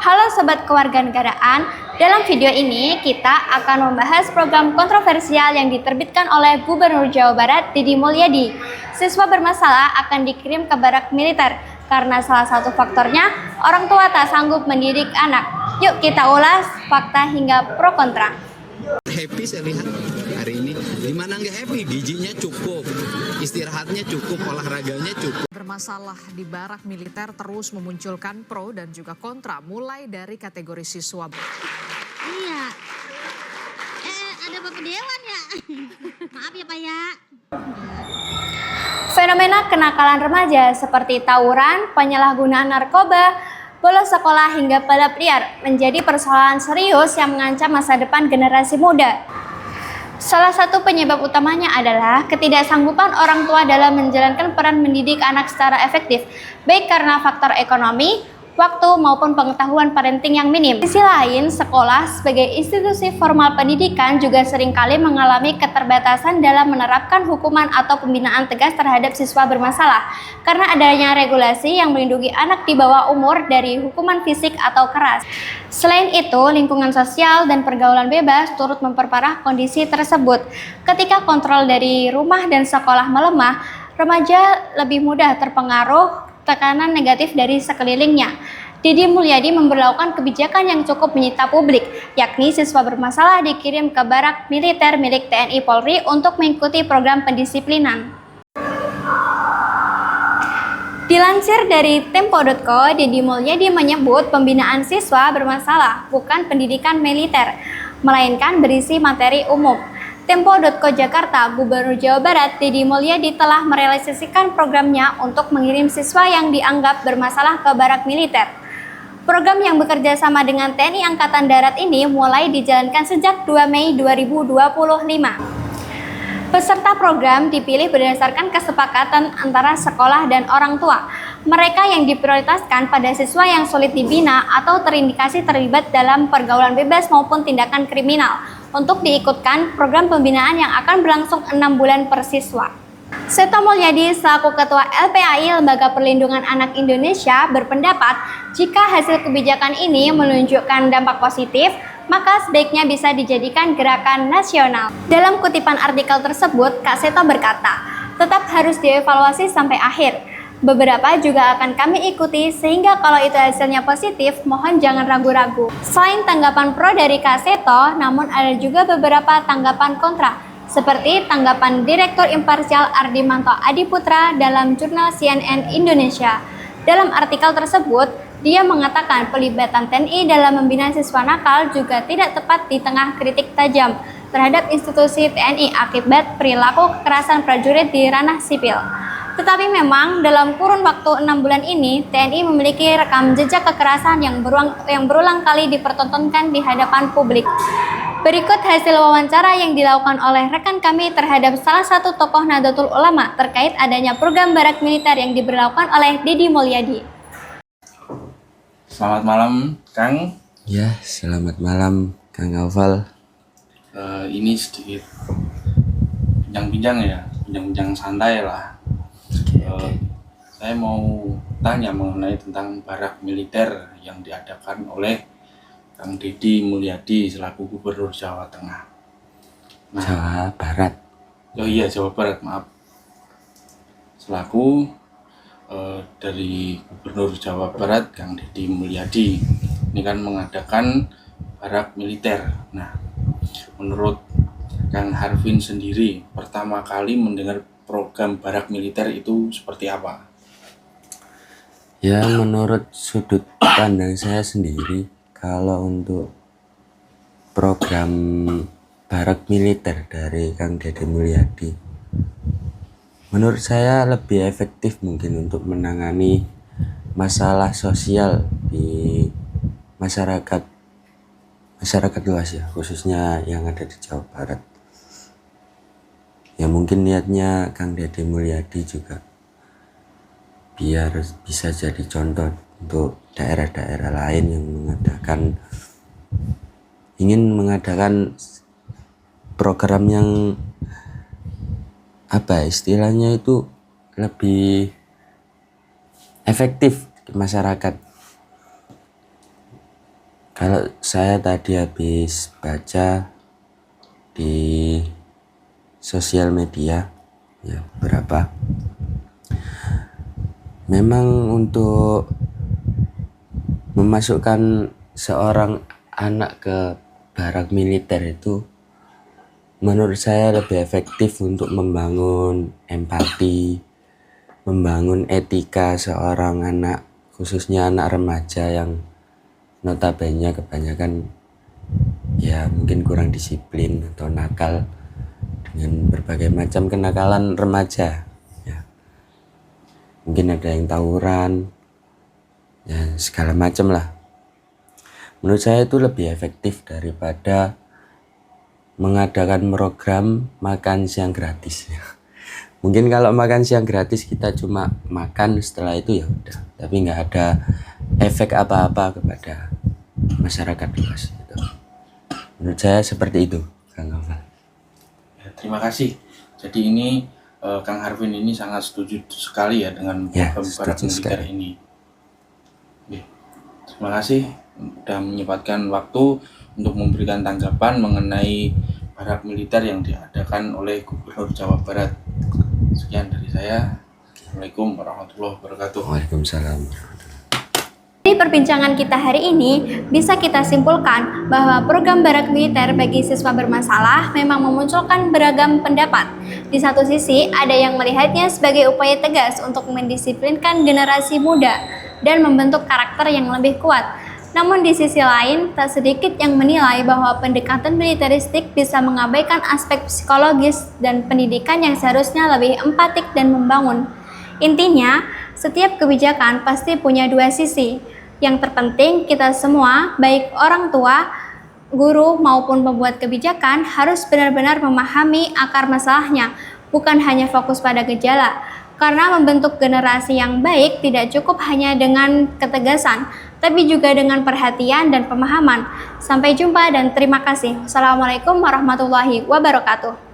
Halo Sobat Kewarganegaraan, dalam video ini kita akan membahas program kontroversial yang diterbitkan oleh Gubernur Jawa Barat Deddy Mulyadi. Siswa bermasalah akan dikirim ke barak militer karena salah satu faktornya orang tua tak sanggup mendidik anak. Yuk kita ulas fakta hingga pro kontra. Happy saya lihat hari ini. Dimana nggak happy? Gizinya cukup, istirahatnya cukup, olahraganya cukup. Bermasalah di barak militer terus memunculkan pro dan juga kontra, mulai dari kategori siswa. Iya. Ada Bapak Dewan ya? Maaf ya Pak ya. Fenomena kenakalan remaja seperti tawuran, penyalahgunaan narkoba, bolos sekolah hingga balap liar menjadi persoalan serius yang mengancam masa depan generasi muda. Salah satu penyebab utamanya adalah ketidaksanggupan orang tua dalam menjalankan peran mendidik anak secara efektif, baik karena faktor ekonomi, waktu maupun pengetahuan parenting yang minim. Di sisi lain, sekolah sebagai institusi formal pendidikan juga seringkali mengalami keterbatasan dalam menerapkan hukuman atau pembinaan tegas terhadap siswa bermasalah karena adanya regulasi yang melindungi anak di bawah umur dari hukuman fisik atau keras. Selain itu, lingkungan sosial dan pergaulan bebas turut memperparah kondisi tersebut. Ketika kontrol dari rumah dan sekolah melemah, remaja lebih mudah terpengaruh tekanan negatif dari sekelilingnya. Deddy Mulyadi memberlakukan kebijakan yang cukup menyita publik, yakni siswa bermasalah dikirim ke barak militer milik TNI Polri untuk mengikuti program pendisiplinan. Dilansir dari Tempo.co, Deddy Mulyadi menyebut pembinaan siswa bermasalah bukan pendidikan militer, melainkan berisi materi umum. Tempo.co Jakarta, Gubernur Jawa Barat Deddy Mulyadi telah merealisasikan programnya untuk mengirim siswa yang dianggap bermasalah ke barak militer. Program yang bekerja sama dengan TNI Angkatan Darat ini mulai dijalankan sejak 2 Mei 2025. Peserta program dipilih berdasarkan kesepakatan antara sekolah dan orang tua. Mereka yang diprioritaskan pada siswa yang sulit dibina atau terindikasi terlibat dalam pergaulan bebas maupun tindakan kriminal untuk diikutkan program pembinaan yang akan berlangsung 6 bulan per siswa. Seto Mulyadi selaku Ketua LPAI Lembaga Perlindungan Anak Indonesia berpendapat jika hasil kebijakan ini menunjukkan dampak positif, maka sebaiknya bisa dijadikan gerakan nasional. Dalam kutipan artikel tersebut, Kak Seto berkata, tetap harus dievaluasi sampai akhir. Beberapa juga akan kami ikuti sehingga kalau itu hasilnya positif, mohon jangan ragu-ragu. Selain tanggapan pro dari Kak Seto, namun ada juga beberapa tanggapan kontra, seperti tanggapan Direktur Imparsial Ardimanto Adiputra dalam jurnal CNN Indonesia. Dalam artikel tersebut, dia mengatakan pelibatan TNI dalam membina siswa nakal juga tidak tepat di tengah kritik tajam terhadap institusi TNI akibat perilaku kekerasan prajurit di ranah sipil. Tetapi memang dalam kurun waktu 6 bulan ini, TNI memiliki rekam jejak kekerasan yang berulang kali dipertontonkan di hadapan publik. Berikut hasil wawancara yang dilakukan oleh rekan kami terhadap salah satu tokoh Nahdlatul Ulama terkait adanya program barak militer yang diberlakukan oleh Deddy Mulyadi. Selamat malam, Kang. Ya, selamat malam, Kang Alval. Ini sedikit bincang-bincang santai lah. Saya mau tanya mengenai tentang barak militer yang diadakan oleh Kang Deddy Mulyadi selaku Gubernur Jawa Tengah. Jawa Barat. Oh iya, Jawa Barat, maaf. Selaku dari Gubernur Jawa Barat, Kang Deddy Mulyadi, ini kan mengadakan barak militer. Nah, menurut Kang Harvin sendiri, pertama kali mendengar program barak militer itu seperti apa? Ya, menurut sudut pandang saya sendiri, kalau untuk program barak militer dari Kang Deddy Mulyadi, menurut saya lebih efektif mungkin untuk menangani masalah sosial di masyarakat luas ya, khususnya yang ada di Jawa Barat. Ya mungkin niatnya Kang Deddy Mulyadi juga biar bisa jadi contoh untuk daerah-daerah lain yang ingin mengadakan program yang istilahnya itu lebih efektif di masyarakat. Kalau saya tadi habis baca di sosial media ya beberapa, memang untuk memasukkan seorang anak ke barak militer itu menurut saya lebih efektif untuk membangun empati, membangun etika seorang anak, khususnya anak remaja yang notabene kebanyakan ya mungkin kurang disiplin atau nakal dengan berbagai macam kenakalan remaja ya. Mungkin ada yang tawuran ya, segala macam lah. Menurut saya itu lebih efektif daripada mengadakan program makan siang gratis ya. Mungkin kalau makan siang gratis kita cuma makan, setelah itu ya udah, tapi nggak ada efek apa-apa kepada masyarakat luas gitu. Menurut saya seperti itu, Kang Novel. Ya, terima kasih. Jadi ini Kang Harvin ini sangat setuju sekali ya dengan Ya, program barak setuju militer sekali. ini. Oke, terima kasih sudah menyempatkan waktu untuk memberikan tanggapan mengenai barak militer yang diadakan oleh Gubernur Jawa Barat. Sekian dari saya. Assalamualaikum warahmatullahi wabarakatuh. Waalaikumsalam. Dari perbincangan kita hari ini, bisa kita simpulkan bahwa program barak militer bagi siswa bermasalah memang memunculkan beragam pendapat. Di satu sisi, ada yang melihatnya sebagai upaya tegas untuk mendisiplinkan generasi muda dan membentuk karakter yang lebih kuat. Namun di sisi lain, tak sedikit yang menilai bahwa pendekatan militeristik bisa mengabaikan aspek psikologis dan pendidikan yang seharusnya lebih empatik dan membangun. Intinya, setiap kebijakan pasti punya dua sisi. Yang terpenting, kita semua, baik orang tua, guru maupun pembuat kebijakan, harus benar-benar memahami akar masalahnya, bukan hanya fokus pada gejala. Karena membentuk generasi yang baik tidak cukup hanya dengan ketegasan, tapi juga dengan perhatian dan pemahaman. Sampai jumpa dan terima kasih. Wassalamualaikum warahmatullahi wabarakatuh.